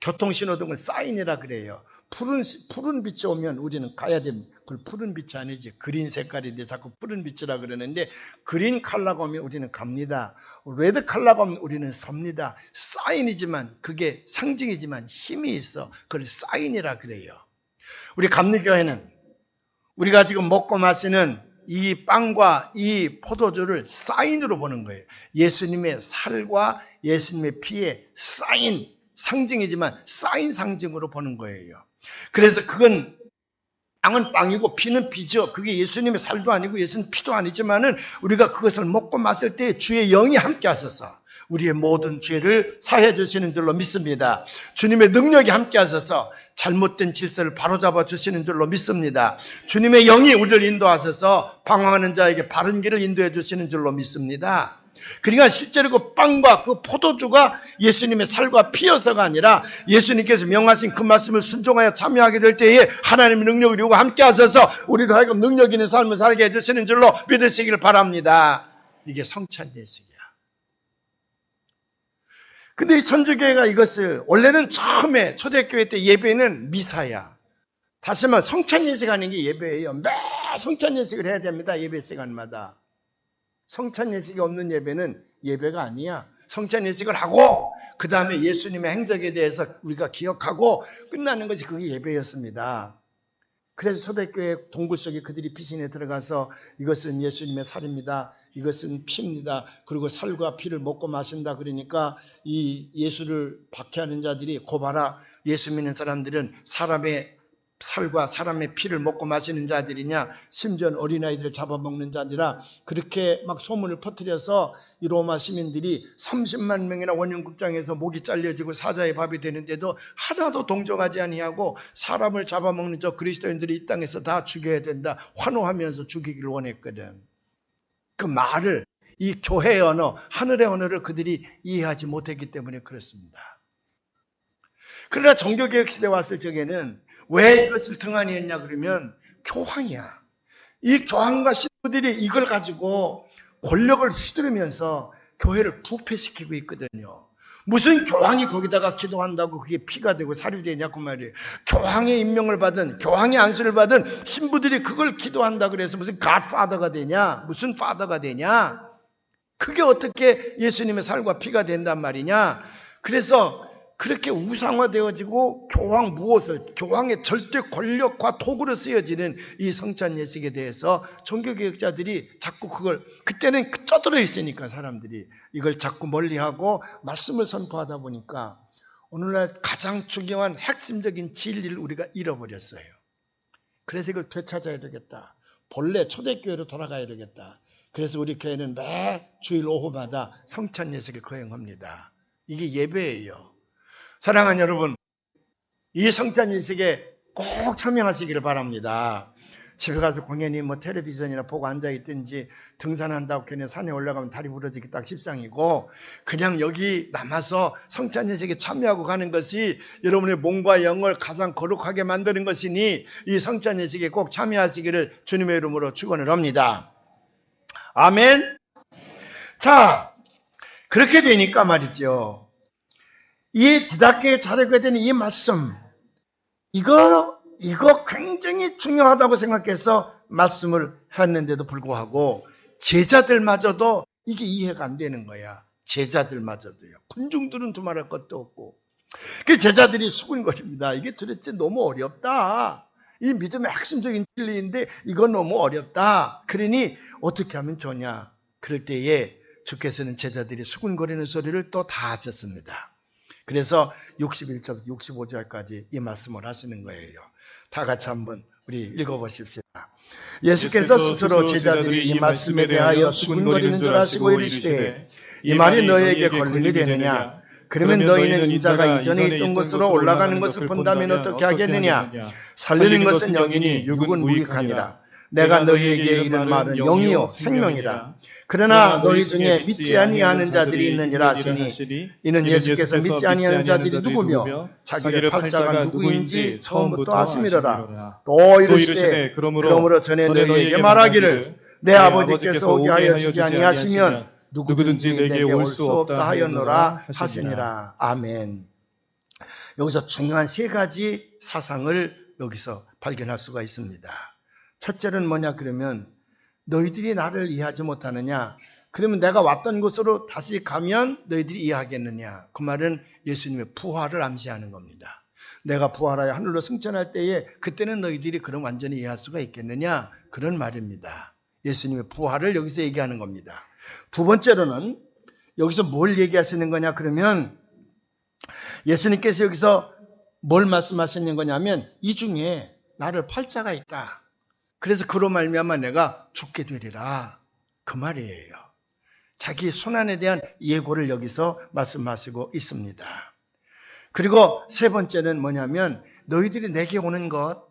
교통신호등은 사인이라 그래요. 푸른 빛이 오면 우리는 가야 됩니다. 그걸 푸른 빛이 아니지. 그린 색깔인데 자꾸 푸른 빛이라 그러는데 그린 컬러가 오면 우리는 갑니다. 레드 컬러가 오면 우리는 섭니다. 사인이지만 그게 상징이지만 힘이 있어. 그걸 사인이라 그래요. 우리 감리교회는 우리가 지금 먹고 마시는 이 빵과 이 포도주를 사인으로 보는 거예요. 예수님의 살과 예수님의 피의 사인, 상징이지만 사인 상징으로 보는 거예요. 그래서 그건 빵은 빵이고 피는 피죠. 그게 예수님의 살도 아니고 예수님 피도 아니지만은 우리가 그것을 먹고 마실 때 주의 영이 함께 하셔서 우리의 모든 죄를 사해 주시는 줄로 믿습니다. 주님의 능력이 함께 하셔서 잘못된 질서를 바로잡아 주시는 줄로 믿습니다. 주님의 영이 우리를 인도하셔서 방황하는 자에게 바른 길을 인도해 주시는 줄로 믿습니다. 그러니까 실제로 그 빵과 그 포도주가 예수님의 살과 피여서가 아니라 예수님께서 명하신 그 말씀을 순종하여 참여하게 될 때에 하나님의 능력이 우리와 함께 하셔서 우리로 하여금 능력 있는 삶을 살게 해주시는 줄로 믿으시기를 바랍니다. 이게 성찬 예식이야. 근데 이 천주교회가 이것을 원래는 처음에 초대교회 때 예배는 미사야. 다시 말해 성찬 예식하는 게 예배예요. 매 성찬 예식을 해야 됩니다. 예배 시간마다. 성찬 예식이 없는 예배는 예배가 아니야. 성찬 예식을 하고 그 다음에 예수님의 행적에 대해서 우리가 기억하고 끝나는 것이 그게 예배였습니다. 그래서 초대교회 동굴 속에 그들이 피신에 들어가서 이것은 예수님의 살입니다. 이것은 피입니다. 그리고 살과 피를 먹고 마신다 그러니까 이 예수를 박해하는 자들이 고봐라. 예수 믿는 사람들은 사람의 살과 사람의 피를 먹고 마시는 자들이냐, 심지어 어린아이들을 잡아먹는 자들이라 그렇게 막 소문을 퍼뜨려서 이 로마 시민들이 30만 명이나 원형극장에서 목이 잘려지고 사자의 밥이 되는데도 하나도 동정하지 아니하고 사람을 잡아먹는 저 그리스도인들이 이 땅에서 다 죽여야 된다 환호하면서 죽이기를 원했거든. 그 말을 이 교회의 언어, 하늘의 언어를 그들이 이해하지 못했기 때문에 그렇습니다. 그러나 종교개혁 시대 왔을 적에는 왜 이것을 등한히 했냐 그러면 교황이야. 이 교황과 신부들이 이걸 가지고 권력을 휘두르면서 교회를 부패시키고 있거든요. 무슨 교황이 거기다가 기도한다고 그게 피가 되고 살이 되냐고 말이에요. 교황의 임명을 받은, 교황의 안수를 받은 신부들이 그걸 기도한다 그래서 무슨 갓파더가 되냐? 무슨 파더가 되냐? 그게 어떻게 예수님의 살과 피가 된단 말이냐? 그래서 그렇게 우상화되어지고 교황 무엇을, 교황의 절대 권력과 도구로 쓰여지는 이 성찬 예식에 대해서 종교개혁자들이 자꾸 그걸, 그때는 쪄들어 있으니까 사람들이 이걸 자꾸 멀리하고 말씀을 선포하다 보니까 오늘날 가장 중요한 핵심적인 진리를 우리가 잃어버렸어요. 그래서 이걸 되찾아야 되겠다. 본래 초대교회로 돌아가야 되겠다. 그래서 우리 교회는 매 주일 오후마다 성찬 예식을 거행합니다. 이게 예배예요. 사랑하는 여러분, 이 성찬 예식에 꼭 참여하시기를 바랍니다. 집에 가서 공연히 텔레비전이나 보고 앉아있든지 등산한다고 괜히 산에 올라가면 다리 부러지기 딱 십상이고 그냥 여기 남아서 성찬 예식에 참여하고 가는 것이 여러분의 몸과 영을 가장 거룩하게 만드는 것이니 이 성찬 예식에 꼭 참여하시기를 주님의 이름으로 축원을 합니다. 아멘. 자, 그렇게 되니까 말이죠. 이 디다케에 자르게 되는 이 말씀, 이거 굉장히 중요하다고 생각해서 말씀을 했는데도 불구하고 제자들마저도 이게 이해가 안 되는 거야. 제자들마저도요. 군중들은 두말할 것도 없고. 그 제자들이 수군거립니다. 이게 도대체 너무 어렵다. 이 믿음의 핵심적인 진리인데 이건 너무 어렵다. 그러니 어떻게 하면 좋냐. 그럴 때에 주께서는 제자들이 수군거리는 소리를 또 다 하셨습니다. 그래서 61절, 65절까지 이 말씀을 하시는 거예요. 다 같이 한번 우리 읽어보십시다. 예수께서 스스로 제자들이 이 말씀에 대하여 수군거리는 줄 아시고 이르시되 이 말이 너희에게 걸림이 되느냐? 그러면 너희는 인자가 이전에 있던 곳으로 올라가는 것을 본다면 어떻게 하겠느냐? 살리는 것은 영이니 육은 무익하니라. 내가 너희에게 이른 말은 영이요 생명이라. 그러나 너희 중에 믿지 아니하는 자들이 있느니라 하시니 이는 예수께서 믿지 아니하는 자들이 누구며 자기를 팔자가 누구인지 처음부터 아심이로라. 또 이르시되 그러므로 전에 너희에게 말하기를 내 아버지께서 오게 하여 주지 아니하시면 누구든지 내게 올 수 없다 하였노라 하시니라. 아멘. 여기서 중요한 세 가지 사상을 여기서 발견할 수가 있습니다. 첫째는 뭐냐 그러면 너희들이 나를 이해하지 못하느냐? 그러면 내가 왔던 곳으로 다시 가면 너희들이 이해하겠느냐? 그 말은 예수님의 부활을 암시하는 겁니다. 내가 부활하여 하늘로 승천할 때에 그때는 너희들이 그럼 완전히 이해할 수가 있겠느냐? 그런 말입니다. 예수님의 부활을 여기서 얘기하는 겁니다. 두 번째로는 여기서 뭘 얘기하시는 거냐 그러면 예수님께서 여기서 뭘 말씀하시는 거냐면 이 중에 나를 팔자가 있다. 그래서 그로 말미암아 내가 죽게 되리라. 그 말이에요. 자기 순환에 대한 예고를 여기서 말씀하시고 있습니다. 그리고 세 번째는 뭐냐면 너희들이 내게 오는 것,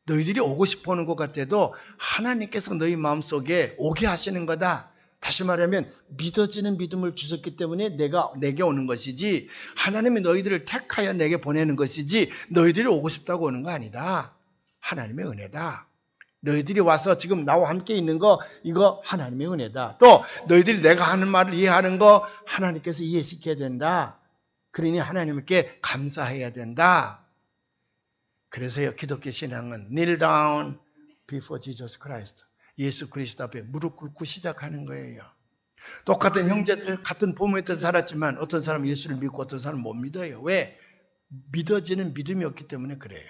너희들이 오고 싶어 하는 것 같아도 하나님께서 너희 마음속에 오게 하시는 거다. 다시 말하면 믿어지는 믿음을 주셨기 때문에 내게 오는 것이지 하나님이 너희들을 택하여 내게 보내는 것이지 너희들이 오고 싶다고 오는 거 아니다. 하나님의 은혜다. 너희들이 와서 지금 나와 함께 있는 거 이거 하나님의 은혜다. 또 너희들이 내가 하는 말을 이해하는 거 하나님께서 이해시켜야 된다. 그러니 하나님께 감사해야 된다. 그래서요 기독교 신앙은 kneel down before Jesus Christ. 예수 그리스도 앞에 무릎 꿇고 시작하는 거예요. 똑같은 형제들, 같은 부모한테 살았지만 어떤 사람은 예수를 믿고 어떤 사람은 못 믿어요. 왜? 믿어지는 믿음이 없기 때문에 그래요.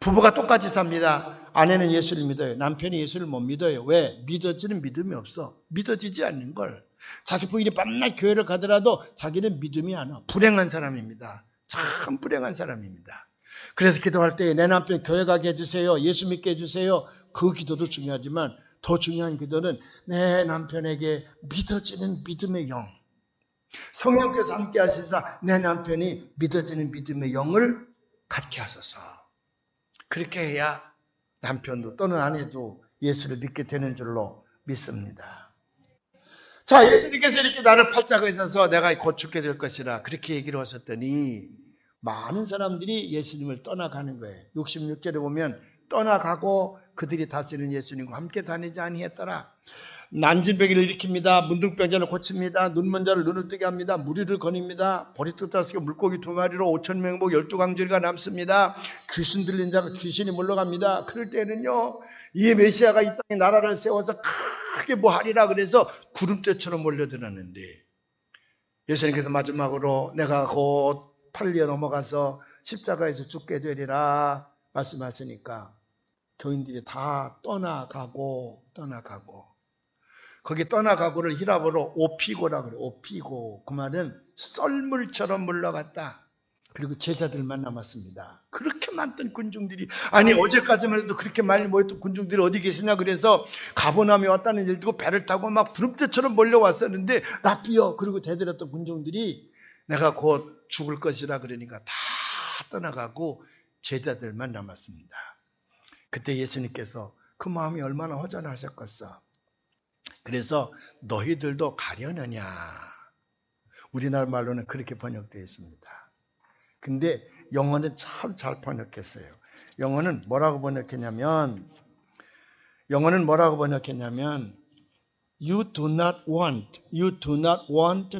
부부가 똑같이 삽니다. 아내는 예수를 믿어요. 남편이 예수를 못 믿어요. 왜? 믿어지는 믿음이 없어. 믿어지지 않는 걸. 자기 부인이 밤낮 교회를 가더라도 자기는 믿음이 안 와. 불행한 사람입니다. 참 불행한 사람입니다. 그래서 기도할 때 내 남편 교회 가게 해주세요. 예수 믿게 해주세요. 그 기도도 중요하지만 더 중요한 기도는 내 남편에게 믿어지는 믿음의 영. 성령께서 함께 하시사 내 남편이 믿어지는 믿음의 영을 갖게 하소서. 그렇게 해야 남편도 또는 아내도 예수를 믿게 되는 줄로 믿습니다. 자, 예수님께서 이렇게 나를 팔자고 있어서 내가 곧 죽게 될 것이라 그렇게 얘기를 하셨더니 많은 사람들이 예수님을 떠나가는 거예요. 66절에 보면 떠나가고 그들이 다스리는 예수님과 함께 다니지 아니했더라. 난진병을 일으킵니다. 문둥병자를 고칩니다. 눈먼 자를 눈을 뜨게 합니다. 무리를 거닙니다. 보리떡 5개 물고기 2마리로 5,000명복 12강조리가 남습니다. 귀신 들린 자가 귀신이 물러갑니다. 그럴 때는요, 이 메시아가 이 땅에 나라를 세워서 크게 뭐 하리라 그래서 구름대처럼 몰려들었는데 예수님께서 마지막으로 내가 곧 팔리에 넘어가서 십자가에서 죽게 되리라 말씀하시니까 교인들이 다 떠나가고 거기 떠나가고를 히라보로 오피고라 그래요. 오피고. 그 말은 썰물처럼 물러갔다. 그리고 제자들만 남았습니다. 그렇게 많던 군중들이 아니 어제까지만 해도 그렇게 많이 모였던 군중들이 어디 계시냐 그래서 가버나움에 왔다는 일 듣고 배를 타고 막 구름대처럼 몰려왔었는데 나삐어 그리고 대들었던 군중들이 내가 곧 죽을 것이라 그러니까 다 떠나가고 제자들만 남았습니다. 그때 예수님께서 그 마음이 얼마나 허전하셨겠어. 그래서 너희들도 가려느냐. 우리나라 말로는 그렇게 번역되어 있습니다. 근데 영어는 참 잘 번역했어요. 영어는 뭐라고 번역했냐면 You do not want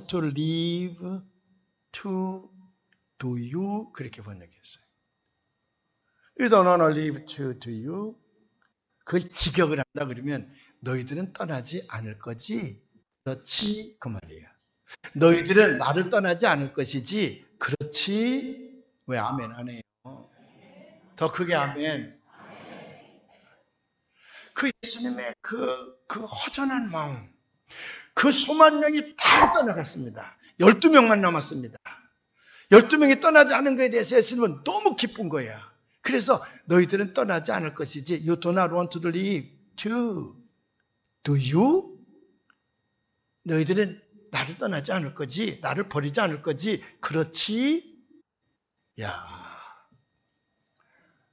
to live to do you 그렇게 번역했어요. You don't want to live to do you. 그걸 직역을 한다 그러면 너희들은 떠나지 않을 거지. 그렇지 그 말이에요. 너희들은 나를 떠나지 않을 것이지. 그렇지. 왜 아멘 안 해요? 더 크게 아멘. 그 예수님의 그 허전한 마음, 그 수만 명이 다 떠나갔습니다. 12명만 남았습니다. 12명이 떠나지 않은 것에 대해서 예수님은 너무 기쁜 거야. 그래서 너희들은 떠나지 않을 것이지. You do not want to leave too. Do you? 너희들은 나를 떠나지 않을 거지. 나를 버리지 않을 거지. 그렇지? 야,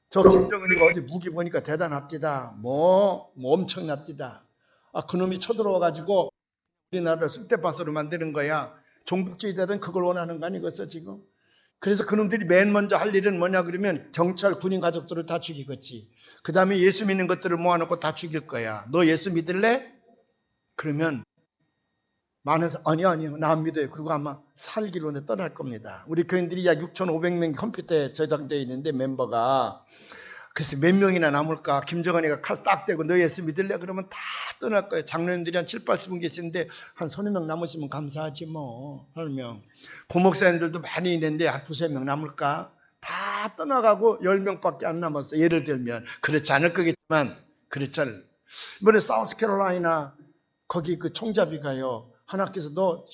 저 김정은이가 어제 무기 보니까 대단합디다. 뭐 엄청납디다. 아, 그놈이 쳐들어와가지고 우리나라를 쑥대밭으로 만드는 거야. 종북주의자들은 그걸 원하는 거 아니겠어 지금? 그래서 그놈들이 맨 먼저 할 일은 뭐냐 그러면 경찰, 군인 가족들을 다 죽이겠지. 그 다음에 예수 믿는 것들을 모아놓고 다 죽일 거야. 너 예수 믿을래? 그러면 많아서 아니요 나 안 믿어요. 그리고 아마 살기로 떠날 겁니다. 우리 교인들이 약 6,500명이 컴퓨터에 저장되어 있는데 멤버가 그래서 몇 명이나 남을까? 김정은이가 칼 딱 대고 너 예수 믿을래? 그러면 다 떠날 거예요. 장로님들이 한 7, 80분 계시는데 한 30명 남으시면 감사하지 뭐. 30명. 고목사님들도 많이 있는데 한 2, 3명 남을까? 다 떠나가고 10명밖에 안 남았어. 예를 들면. 그렇지 않을 거겠지만 그렇지 않을. 이번에 사우스캐롤라이나 거기 그 총잡이가요. 하나님께서 너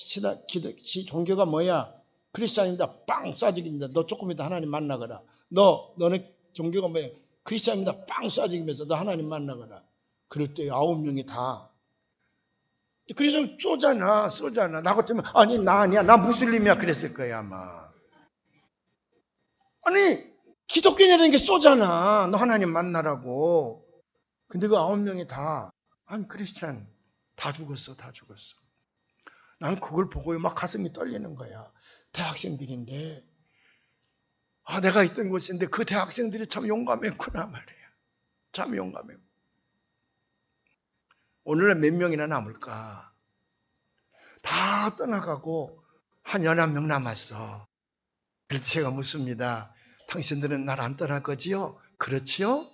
종교가 뭐야? 크리스찬입니다. 빵 쏴죽입니다. 너 조금 이따 하나님 만나거라. 너는 종교가 뭐야? 크리스찬입니다. 빵 쏴죽이면서 너 하나님 만나거라. 그럴 때 9명이 다. 그래서 쏘잖아. 나 같으면 아니 나 아니야. 나 무슬림이야. 그랬을 거야 아마. 아니 기독교인이라는 게 쏘잖아. 너 하나님 만나라고. 근데 그 9명이 다 아니 크리스찬 다 죽었어. 나는 그걸 보고 막 가슴이 떨리는 거야. 대학생들인데 내가 있던 곳인데 그 대학생들이 참 용감했구나 말이야. 참 용감했고. 오늘은 몇 명이나 남을까? 다 떠나가고 한 11명 남았어. 그래서 제가 묻습니다. 당신들은 날 안 떠날 거지요? 그렇지요?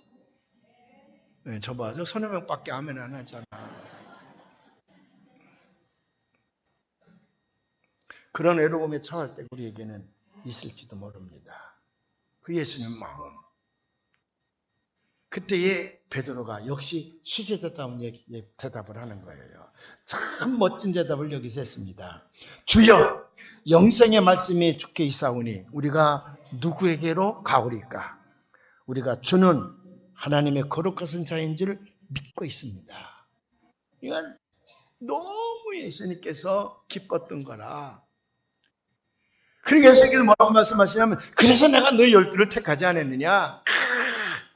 네, 저 3명밖에 아멘 안 하잖아. 그런 외로움에 처할 때 우리에게는 있을지도 모릅니다. 그 예수님 마음. 그때에 베드로가 역시 수제됐다는 대답을 하는 거예요. 참 멋진 대답을 여기서 했습니다. 주여, 영생의 말씀이 주께 있사오니 우리가 누구에게로 가오리까? 우리가 주는 하나님의 거룩하신 자인 줄 믿고 있습니다. 이건 너무 예수님께서 기뻤던 거라. 그러니까 예수님께서 뭐라고 말씀하시냐면, 그래서 내가 너희 12를 택하지 않았느냐?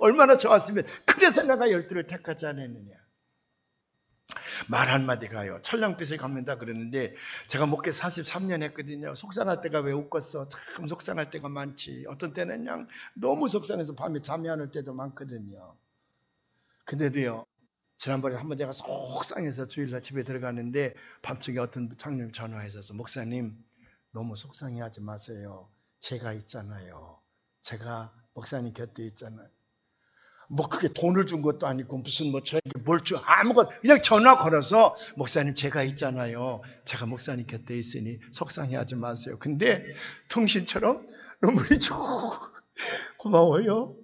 얼마나 좋았으면 그래서 내가 12를 택하지 않았느냐. 말 한마디가요. 천냥빚을 갚는다 그러는데 제가 목회 43년 했거든요. 속상할 때가 왜 웃겠어. 참 속상할 때가 많지. 어떤 때는 그냥 너무 속상해서 밤에 잠이 안 올 때도 많거든요. 근데도요. 지난번에 한번 제가 속상해서 주일날 집에 들어가는데 밤중에 어떤 장로님 전화하셔서 목사님 너무 속상해하지 마세요. 제가 있잖아요. 제가 목사님 곁에 있잖아요. 뭐 그게 돈을 준 것도 아니고 무슨 뭐 저에게 뭘 줘 아무것도 그냥 전화 걸어서 목사님 제가 있잖아요. 제가 목사님 곁에 있으니 속상해하지 마세요. 근데 통신처럼 눈물이 쭉 고마워요.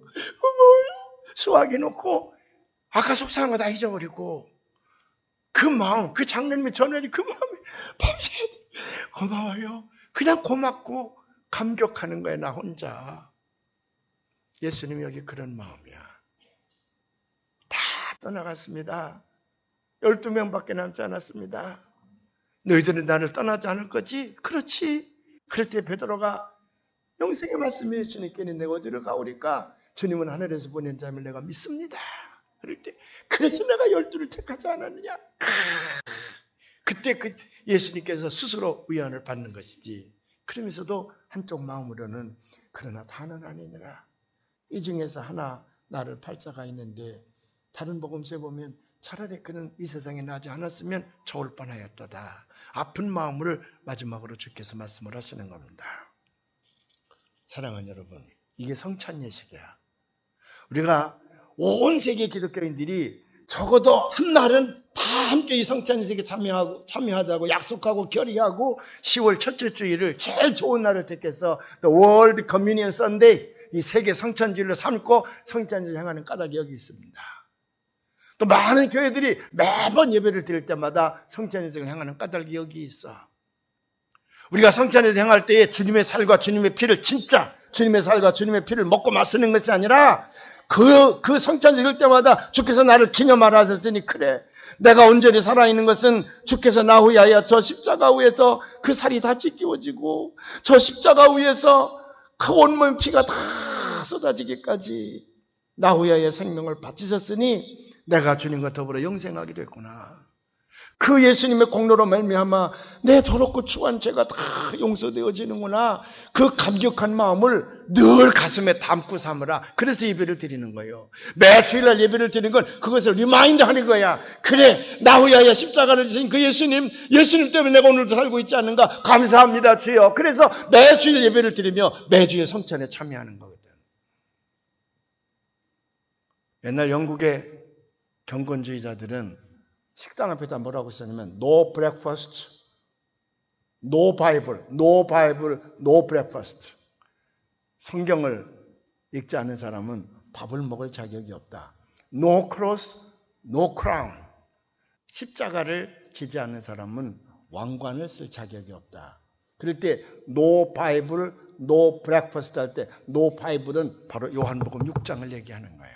수화기 놓고 아까 속상한 거 다 잊어버리고 그 마음 그 장로님의 전화니 그 마음이 밤새 고마워요. 그냥 고맙고 감격하는 거야 나 혼자. 예수님이 여기 그런 마음이야. 다 떠나갔습니다. 12명밖에 남지 않았습니다. 너희들은 나를 떠나지 않을 거지? 그렇지. 그럴 때 베드로가 영생의 말씀이 주님께는 내가 어디로 가오리까? 주님은 하늘에서 보낸 자임을 내가 믿습니다. 그럴 때 그래서 내가 12를 택하지 않았느냐? 그때 그 예수님께서 스스로 위안을 받는 것이지. 그러면서도 한쪽 마음으로는 그러나 다는 아니니라. 이 중에서 하나 나를 팔자가 있는데 다른 복음서에 보면 차라리 그는 이 세상에 나지 않았으면 좋을 뻔하였도다. 아픈 마음을 마지막으로 주께서 말씀을 하시는 겁니다. 사랑하는 여러분, 이게 성찬 예식이야. 우리가 온 세계 기독교인들이 적어도 한 날은 다 함께 이 성찬 예식에 참여하자고 약속하고 결의하고 10월 첫째 주일을 제일 좋은 날을 택해서 The World Communion Sunday 이 세계 성찬주일로 삼고 성찬주일 행하는 까닭이 여기 있습니다. 또 많은 교회들이 매번 예배를 드릴 때마다 성찬예식을 행하는 까닭이 여기 있어. 우리가 성찬예식 행할 때에 주님의 살과 주님의 피를 진짜 주님의 살과 주님의 피를 먹고 마시는 것이 아니라 그 성찬 드릴 때마다 주께서 나를 기념하라 하셨으니 그래. 내가 온전히 살아있는 것은 주께서 나 위하여 저 십자가 위에서 그 살이 다 찢기워지고 저 십자가 위에서 그 온몸 피가 다 쏟아지기까지 나 위하여 생명을 바치셨으니 내가 주님과 더불어 영생하기로 했구나. 그 예수님의 공로로 말미암아 내 더럽고 추한 죄가 다 용서되어지는구나. 그 감격한 마음을 늘 가슴에 담고 삼으라. 그래서 예배를 드리는 거예요. 매 주일날 예배를 드리는 건 그것을 리마인드 하는 거야. 그래, 나 위하여 십자가를 지신 그 예수님 때문에 내가 오늘도 살고 있지 않는가. 감사합니다 주여. 그래서 매 주일 예배를 드리며 매주의 성찬에 참여하는 거거든. 옛날 영국의 경건주의자들은 식당 앞에다 뭐라고 썼냐면 No breakfast, no Bible, no Bible, no breakfast. 성경을 읽지 않는 사람은 밥을 먹을 자격이 없다. No cross, no crown. 십자가를 지지 않는 사람은 왕관을 쓸 자격이 없다. 그럴 때 No Bible, no breakfast 할 때 No Bible은 바로 요한복음 6장을 얘기하는 거야.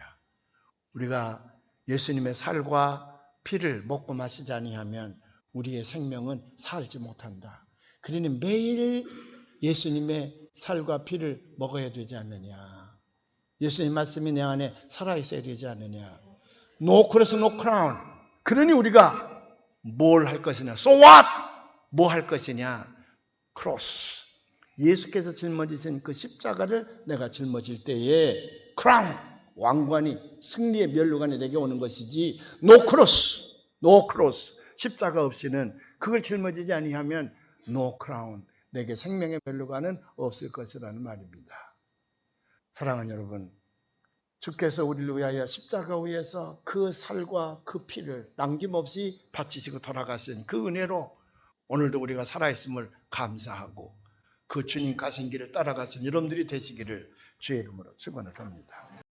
우리가 예수님의 살과 피를 먹고 마시지 아니하면 우리의 생명은 살지 못한다. 그러니 매일 예수님의 살과 피를 먹어야 되지 않느냐. 예수님 말씀이 내 안에 살아있어야 되지 않느냐. No cross, no crown. 그러니 우리가 뭘 할 것이냐. So what? 뭐 할 것이냐. cross. 예수께서 짊어지신 그 십자가를 내가 짊어질 때에 crown. 왕관이 승리의 면류관이 내게 오는 것이지 no cross, no cross. 십자가 없이는 그걸 짊어지지 아니하면 no crown. 내게 생명의 면류관은 없을 것이라는 말입니다. 사랑하는 여러분, 주께서 우리를 위하여 십자가 위에서 그 살과 그 피를 남김없이 바치시고 돌아가신 그 은혜로 오늘도 우리가 살아있음을 감사하고 그 주님 가신 길을 따라가서 여러분들이 되시기를 주의 이름으로 축원을 합니다.